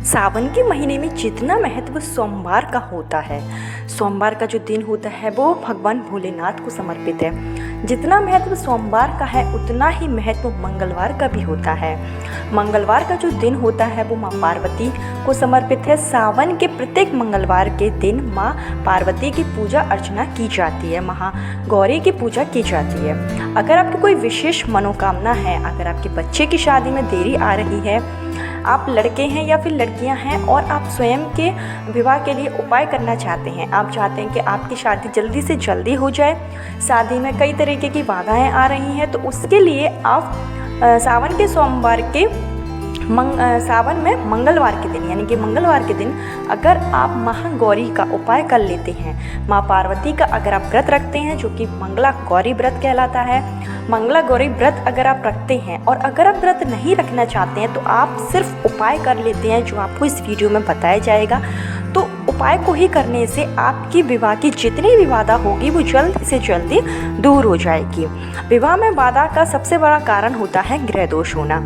सावन के महीने में जितना महत्व सोमवार का होता है, सोमवार का जो दिन होता है वो भगवान भोलेनाथ को समर्पित है। जितना महत्व सोमवार का है उतना ही महत्व मंगलवार का भी होता है। मंगलवार का जो दिन होता है वो माँ पार्वती को समर्पित है। सावन के प्रत्येक मंगलवार के दिन माँ पार्वती की पूजा अर्चना की जाती है, महागौरी की पूजा की जाती है। अगर आपकी कोई विशेष मनोकामना है, अगर आपके बच्चे की शादी में देरी आ रही है, आप लड़के हैं या फिर लड़कियां हैं और आप स्वयं के विवाह के लिए उपाय करना चाहते हैं, आप चाहते हैं कि आपकी शादी जल्दी से जल्दी हो जाए, शादी में कई तरीके की बाधाएं आ रही हैं, तो उसके लिए आप सावन के सोमवार के सावन में मंगलवार के दिन यानी कि मंगलवार के दिन अगर आप महागौरी का उपाय कर लेते हैं, माँ पार्वती का अगर आप व्रत रखते हैं जो कि मंगला गौरी व्रत कहलाता है, मंगला गौरी व्रत अगर आप रखते हैं और अगर आप व्रत नहीं रखना चाहते हैं तो आप सिर्फ उपाय कर लेते हैं जो आपको इस वीडियो में बताया जाएगा, तो उपाय को ही करने से आपकी विवाह की जितनी भी बाधा होगी वो जल्द से जल्दी दूर हो जाएगी। विवाह में बाधा का सबसे बड़ा कारण होता है ग्रह दोष होना।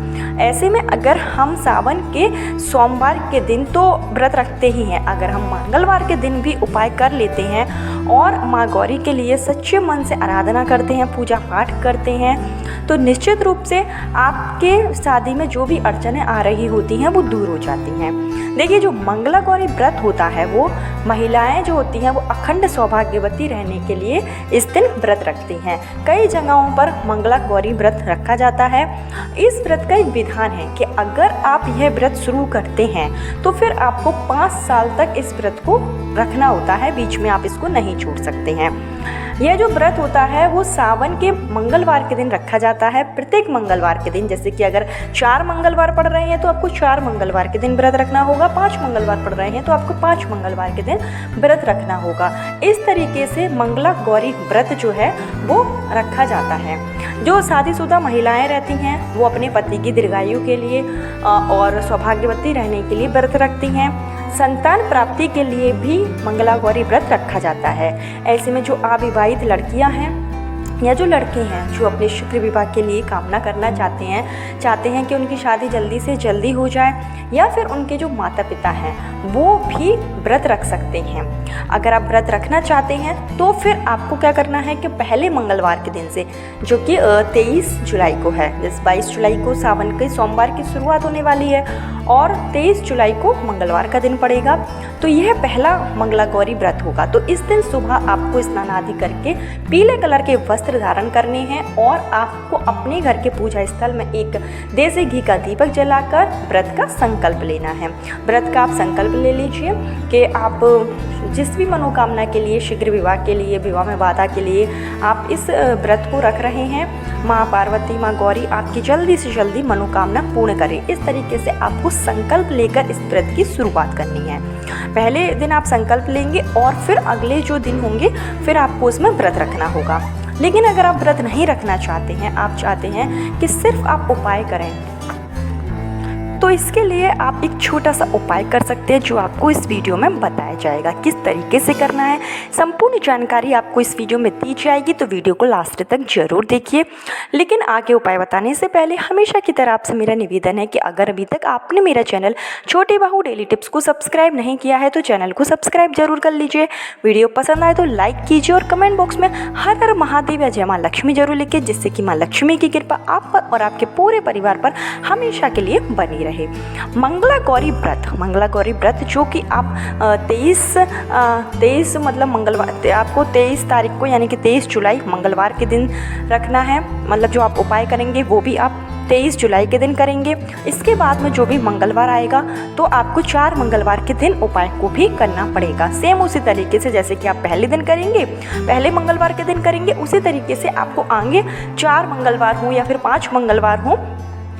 ऐसे में अगर हम सावन के सोमवार के दिन तो व्रत रखते ही हैं, अगर हम मंगलवार के दिन भी उपाय कर लेते हैं और माँ गौरी के लिए सच्चे मन से आराधना करते हैं, पूजा पाठ करते हैं, तो निश्चित रूप से आपके शादी में जो भी अड़चनें आ रही होती हैं वो दूर हो जाती हैं। देखिए, जो मंगला गौरी व्रत होता है वो महिलाएं जो होती हैं वो अखंड सौभाग्यवती रहने के लिए इस दिन व्रत रखती हैं। कई जगहों पर मंगला गौरी व्रत रखा जाता है। इस व्रत का एक विधान है कि अगर आप यह व्रत शुरू करते हैं तो फिर आपको 5 साल तक इस व्रत को रखना होता है, बीच में आप इसको नहीं छोड़ सकते हैं। यह जो व्रत होता है वो सावन के मंगलवार के दिन रखा जाता है। प्रत्येक मंगलवार के दिन, जैसे कि अगर 4 मंगलवार पड़ रहे हैं तो आपको 4 मंगलवार के दिन व्रत रखना होगा, 5 मंगलवार पड़ रहे हैं तो आपको 5 मंगलवार के दिन व्रत रखना होगा। इस तरीके से मंगला गौरी व्रत जो है वो रखा जाता है। जो शादीशुदा महिलाएं रहती हैं वो अपने पति की दीर्घायु के लिए और सौभाग्यवती रहने के लिए व्रत रखती हैं। संतान प्राप्ति के लिए भी मंगला गौरी व्रत रखा जाता है। ऐसे में जो अविवाहित लड़कियां हैं या जो लड़के हैं जो अपने शीघ्र विवाह के लिए कामना करना चाहते हैं कि उनकी शादी जल्दी से जल्दी हो जाए, या फिर उनके जो माता पिता हैं वो भी व्रत रख सकते हैं। अगर आप व्रत रखना चाहते हैं तो फिर आपको क्या करना है कि पहले मंगलवार के दिन से, जो कि 23 जुलाई को है, जैसे 22 जुलाई को सावन के सोमवार की शुरुआत होने वाली है और 23 जुलाई को मंगलवार का दिन पड़ेगा, तो यह पहला मंगला गौरी व्रत होगा। तो इस दिन सुबह आपको स्नान आदि करके पीले कलर के वस्त्र धारण करने हैं और आपको अपने घर के पूजा स्थल में एक देसी घी का दीपक जलाकर व्रत का संकल्प लेना है। व्रत का आप संकल्प ले लीजिए कि आप जिस भी मनोकामना के लिए, शीघ्र विवाह के लिए, विवाह में बाधा के लिए आप इस व्रत को रख रहे हैं, माँ पार्वती, माँ गौरी आपकी जल्दी से जल्दी मनोकामना पूर्ण करें। इस तरीके से आपको संकल्प लेकर इस व्रत की शुरुआत करनी है। पहले दिन आप संकल्प लेंगे और फिर अगले जो दिन होंगे फिर आपको उसमें व्रत रखना होगा। लेकिन अगर आप व्रत नहीं रखना चाहते हैं, आप चाहते हैं कि सिर्फ आप उपाय करें, तो इसके लिए आप एक छोटा सा उपाय कर सकते हैं जो आपको इस वीडियो में बताया जाएगा किस तरीके से करना है। संपूर्ण जानकारी आपको इस वीडियो में दी जाएगी, तो वीडियो को लास्ट तक जरूर देखिए। लेकिन आगे उपाय बताने से पहले हमेशा की तरह आपसे मेरा निवेदन है कि अगर अभी तक आपने मेरा चैनल छोटे बाहू डेली टिप्स को सब्सक्राइब नहीं किया है तो चैनल को सब्सक्राइब जरूर कर लीजिए। वीडियो पसंद आए तो लाइक कीजिए और कमेंट बॉक्स में हर हर महादेव या जय माँ लक्ष्मी जरूर लिखिए, जिससे कि माँ लक्ष्मी की कृपा आप पर और आपके पूरे परिवार पर हमेशा के लिए बनी रहे। मंगला गौरी व्रत जो कि आप 23 मतलब मंगलवार, आपको 23 तारीख को यानी कि 23 जुलाई मंगलवार के दिन रखना है। मतलब जो आप उपाय करेंगे वो भी आप 23 जुलाई के दिन करेंगे। इसके बाद में जो भी मंगलवार आएगा तो आपको 4 मंगलवार के दिन उपाय को भी करना पड़ेगा। सेम उसी तरीके से जैसे कि आप पहले दिन करेंगे, पहले मंगलवार के दिन करेंगे, उसी तरीके से आपको आगे 4 मंगलवार हो या फिर 5 मंगलवार हो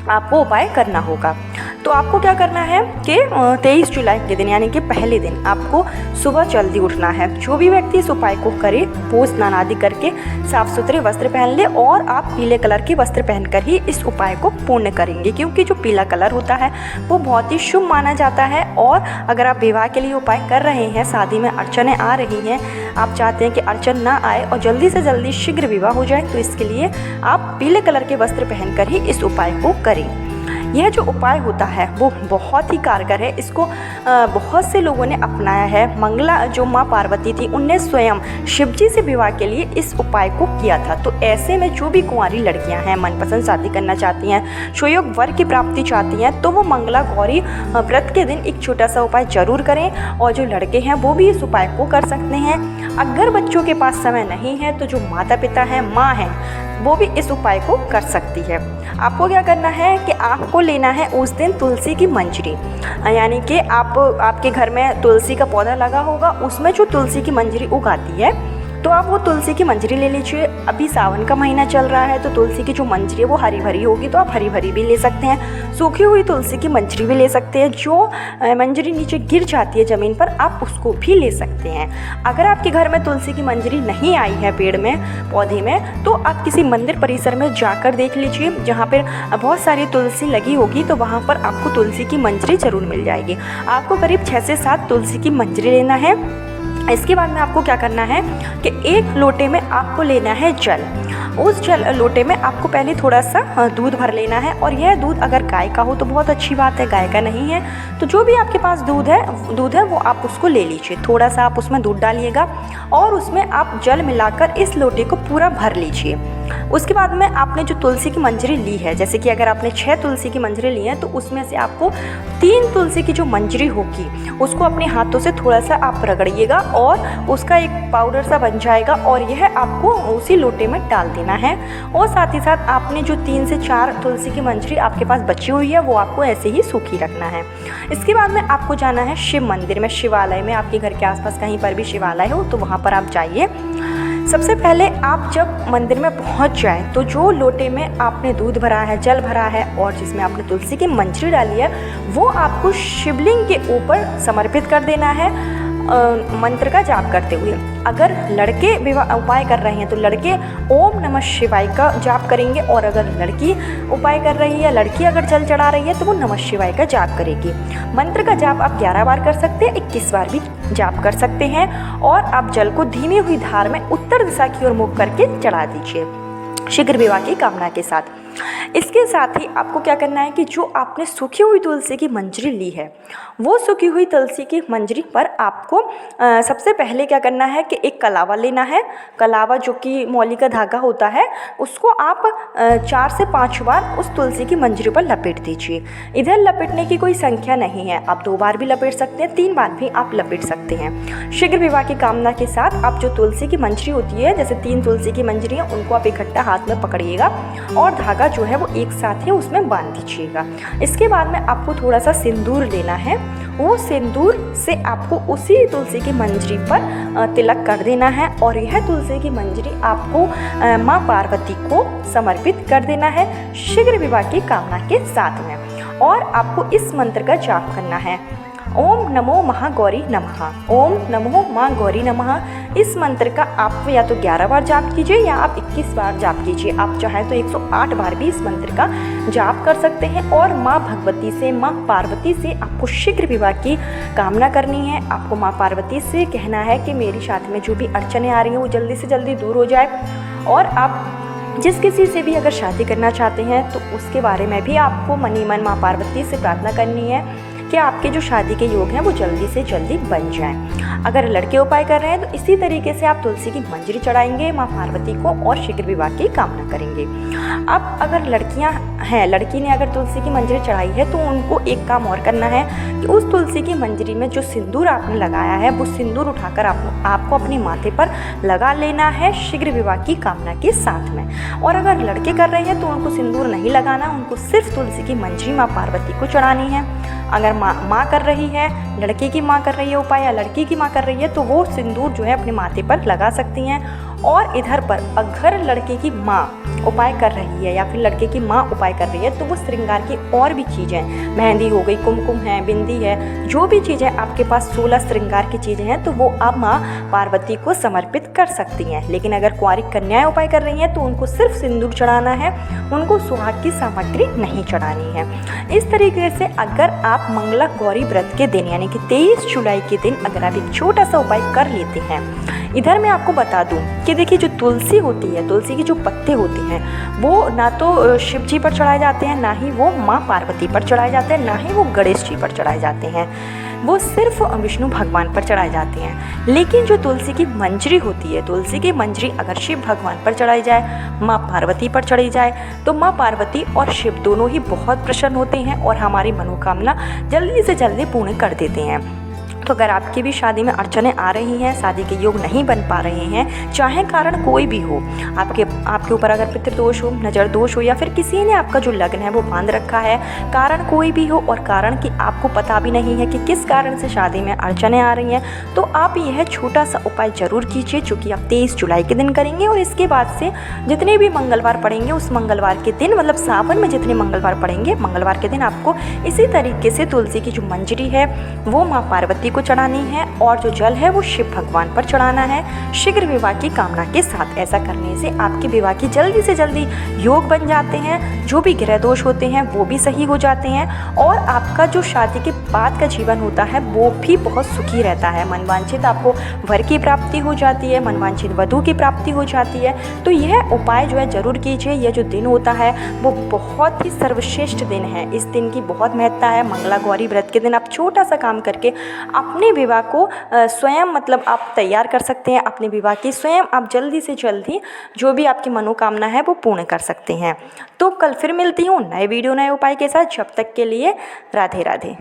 आपको उपाय करना होगा। तो आपको क्या करना है कि 23 जुलाई के दिन यानी कि पहले दिन आपको सुबह जल्दी उठना है। जो भी व्यक्ति इस उपाय को करे वो स्नान आदि करके साफ सुथरे वस्त्र पहन ले और आप पीले कलर के वस्त्र पहनकर ही इस उपाय को पूर्ण करेंगे, क्योंकि जो पीला कलर होता है वो बहुत ही शुभ माना जाता है। और अगर आप विवाह के लिए उपाय कर रहे हैं, शादी में अड़चनें आ रही हैं, आप चाहते हैं कि अड़चन ना आए और जल्दी से जल्दी शीघ्र विवाह हो जाए, तो इसके लिए आप पीले कलर के वस्त्र पहनकर ही इस उपाय को करें। यह जो उपाय होता है वो बहुत ही कारगर है। इसको बहुत से लोगों ने अपनाया है। मंगला जो माँ पार्वती थी उनने स्वयं शिवजी से विवाह के लिए इस उपाय को किया था। तो ऐसे में जो भी कुंवारी लड़कियां हैं, मनपसंद शादी करना चाहती हैं, सुयोग वर की प्राप्ति चाहती हैं, तो वो मंगला गौरी व्रत के दिन एक छोटा सा उपाय जरूर करें। और जो लड़के हैं वो भी इस उपाय को कर सकते हैं। अगर बच्चों के पास समय नहीं है तो जो माता पिता हैं, माँ हैं, वो भी इस उपाय को कर सकती है। आपको क्या करना है कि आपको लेना है उस दिन तुलसी की मंजरी, यानी कि आपके घर में तुलसी का पौधा लगा होगा, उसमें जो तुलसी की मंजरी उगाती है तो आप वो तुलसी की मंजरी ले लीजिए। अभी सावन का महीना चल रहा है तो तुलसी की जो मंजरी है वो हरी भरी होगी, तो आप हरी भरी भी ले सकते हैं। सूखी हुई तुलसी की मंजरी भी ले सकते हैं। जो मंजरी नीचे गिर जाती है ज़मीन पर, आप उसको भी ले सकते हैं। अगर आपके घर में तुलसी की मंजरी नहीं आई है पेड़ में, पौधे में, तो आप किसी मंदिर परिसर में जाकर देख लीजिए। जहाँ पर बहुत सारी तुलसी लगी होगी तो वहाँ पर आपको तुलसी की मंजरी ज़रूर मिल जाएगी। आपको करीब 6 से 7 तुलसी की मंजरी लेना है। इसके बाद में आपको क्या करना है कि एक लोटे में आपको लेना है जल। उस लोटे में आपको पहले थोड़ा सा दूध भर लेना है। और यह दूध अगर गाय का हो तो बहुत अच्छी बात है, गाय का नहीं है तो जो भी आपके पास दूध है वो आप उसको ले लीजिए। थोड़ा सा आप उसमें दूध डालिएगा और उसमें आप जल मिलाकर इस लोटे को पूरा भर लीजिए। उसके बाद में आपने जो तुलसी की मंजरी ली है, जैसे कि अगर आपने 6 तुलसी की मंजरी ली है तो उसमें से आपको 3 तुलसी की जो मंजरी होगी उसको अपने हाथों से थोड़ा सा आप रगड़िएगा और उसका एक पाउडर सा बन जाएगा और यह आपको उसी लोटे में डाल देना है। और साथ ही साथ आपने जो 3 से 4 तुलसी की मंजरी आपके पास बची हुई है वो आपको ऐसे ही सूखी रखना है। इसके बाद में आपको जाना है शिव मंदिर में, शिवालय में। आपके घर के आसपास कहीं पर भी शिवालय हो तो वहाँ पर आप जाइए। सबसे पहले आप जब मंदिर में पहुंच जाएं तो जो लोटे में आपने दूध भरा है, जल भरा है और जिसमें आपने तुलसी की मंजरी डाली है वो आपको शिवलिंग के ऊपर समर्पित कर देना है मंत्र का जाप करते हुए। अगर लड़के विवाह उपाय कर रहे हैं तो लड़के ओम नमः शिवाय का जाप करेंगे, और अगर लड़की उपाय कर रही है, लड़की अगर जल चढ़ा रही है तो वो नमः शिवाय का जाप करेगी। मंत्र का जाप आप 11 बार कर सकते हैं, 21 बार भी जाप कर सकते हैं। और आप जल को धीमी हुई धार में उत्तर दिशा की ओर मुख करके चढ़ा दीजिए शीघ्र विवाह की कामना के साथ। इसके साथ ही आपको क्या करना है कि जो आपने सूखी हुई तुलसी की मंजरी ली है वो सूखी हुई तुलसी की मंजरी पर आपको सबसे पहले क्या करना है कि एक कलावा लेना है। कलावा जो कि मौली का धागा होता है उसको आप 4 से 5 बार उस तुलसी की मंजरी पर लपेट दीजिए। इधर लपेटने की कोई संख्या नहीं है, आप 2 बार भी लपेट सकते हैं, 3 बार भी आप लपेट सकते हैं। शीघ्र विवाह की कामना के साथ आप जो तुलसी की मंजरी होती है, जैसे 3 तुलसी की मंजरी है, उनको आप इकट्ठा हाथ में पकड़िएगा और धागा जो है वो एक साथ ही उसमें बांध दीजिएगा। इसके बाद में आपको थोड़ा सा सिंदूर लेना है। वो सिंदूर से आपको उसी तुलसी की मंजरी पर तिलक कर देना है और यह तुलसी की मंजरी आपको माँ पार्वती को समर्पित कर देना है शीघ्र विवाह की कामना के साथ में। और आपको इस मंत्र का जाप करना है, ओम नमो महागौरी नमः, ओम नमो माँ गौरी नमः। इस मंत्र का आप या तो 11 बार जाप कीजिए या आप 21 बार जाप कीजिए। आप चाहें तो 108 बार भी इस मंत्र का जाप कर सकते हैं। और माँ भगवती से, माँ पार्वती से आपको शीघ्र विवाह की कामना करनी है। आपको माँ पार्वती से कहना है कि मेरी शादी में जो भी अड़चनें आ रही हैं वो जल्दी से जल्दी दूर हो जाए। और आप जिस किसी से भी अगर शादी करना चाहते हैं तो उसके बारे में भी आपको मनी मन माँ पार्वती से प्रार्थना करनी है कि आपके जो शादी के योग हैं वो जल्दी से जल्दी बन जाएं। अगर लड़के उपाय कर रहे हैं तो इसी तरीके से आप तुलसी की मंजरी चढ़ाएंगे माँ पार्वती को और शीघ्र विवाह की कामना करेंगे। अब अगर लड़कियां हैं, लड़की ने अगर तुलसी की मंजरी चढ़ाई है तो उनको एक काम और करना है कि उस तुलसी की मंजरी में जो सिंदूर आपने लगाया है वो सिंदूर उठाकर आपको अपने माथे पर लगा लेना है शीघ्र विवाह की कामना के साथ में। और अगर लड़के कर रहे हैं तो उनको सिंदूर नहीं लगाना, उनको सिर्फ तुलसी की मंजरी माँ पार्वती को चढ़ानी है। अगर माँ कर रही है, लड़के की माँ कर रही है उपाय या लड़की की माँ कर रही है तो वो सिंदूर जो है अपने माथे पर लगा सकती हैं। और इधर पर अगर लड़के की माँ उपाय कर रही है या फिर लड़के की माँ उपाय कर रही है तो वो श्रृंगार की और भी चीज़ें, मेहंदी हो गई, कुमकुम है, बिंदी है, जो भी चीज़ें आपके पास 16 श्रृंगार की चीज़ें हैं तो वो आप माँ पार्वती को समर्पित कर सकती हैं। लेकिन अगर कुंवारी कन्याएं उपाय कर रही हैं तो उनको सिर्फ सिंदूर चढ़ाना है, उनको सुहाग की सामग्री नहीं चढ़ानी है। इस तरीके से अगर आप मंगला गौरी व्रत के दिन यानी कि 23 जुलाई के दिन अगर आप एक छोटा सा उपाय कर लेते हैं। इधर मैं आपको बता दूं कि देखिए जो तुलसी होती है, तुलसी की जो पत्ते होते हैं हैं वो ना तो शिव जी पर चढ़ाए जाते हैं, ना ही वो माँ पार्वती पर चढ़ाए जाते हैं, ना ही वो गणेश जी पर चढ़ाए जाते हैं, वो सिर्फ विष्णु भगवान पर चढ़ाए जाते हैं। लेकिन जो तुलसी की मंजरी होती है, तुलसी की मंजरी अगर शिव भगवान पर चढ़ाई जाए, माँ पार्वती पर चढ़ाई जाए, तो माँ पार्वती और शिव दोनों ही बहुत प्रसन्न होते हैं और हमारी मनोकामना जल्दी से जल्दी पूर्ण कर देते हैं। तो अगर आपकी भी शादी में अड़चनें आ रही हैं, शादी के योग नहीं बन पा रहे हैं, चाहे कारण कोई भी हो, आपके ऊपर अगर पितृदोष हो, नज़र दोष हो, या फिर किसी ने आपका जो लग्न है वो बांध रखा है, कारण कोई भी हो और कारण कि आपको पता भी नहीं है कि किस कारण से शादी में अड़चनें आ रही हैं, तो आप यह छोटा सा उपाय ज़रूर कीजिए, जो कि आप 23 जुलाई के दिन करेंगे। और इसके बाद से जितने भी मंगलवार पड़ेंगे, उस मंगलवार के दिन, मतलब सावन में जितने मंगलवार पड़ेंगे, मंगलवार के दिन आपको इसी तरीके से तुलसी की जो मंजरी है वो माँ पार्वती को चढ़ानी है और जो जल है वो शिव भगवान पर चढ़ाना है, शीघ्र विवाह की कामना के साथ। ऐसा करने से आपके विवाह की जल्दी से जल्दी योग बन जाते हैं, जो भी ग्रह दोष होते हैं वो भी सही हो जाते हैं और आपका जो शादी के बाद का जीवन होता है वो भी बहुत सुखी रहता है। मनवांछित आपको वर की प्राप्ति हो जाती है, मनवांछित वधू की प्राप्ति हो जाती है। तो यह उपाय जो है ज़रूर कीजिए। यह जो दिन होता है वो बहुत ही सर्वश्रेष्ठ दिन है, इस दिन की बहुत महत्ता है। मंगला गौरी व्रत के दिन आप छोटा सा काम करके अपने विवाह को स्वयं, मतलब आप तैयार कर सकते हैं अपने विवाह की, स्वयं आप जल्दी से जल्दी जो भी आपकी मनोकामना है वो पूर्ण कर सकते हैं। तो कल फिर मिलती हूँ नए वीडियो नए उपाय के साथ। जब तक के लिए राधे राधे।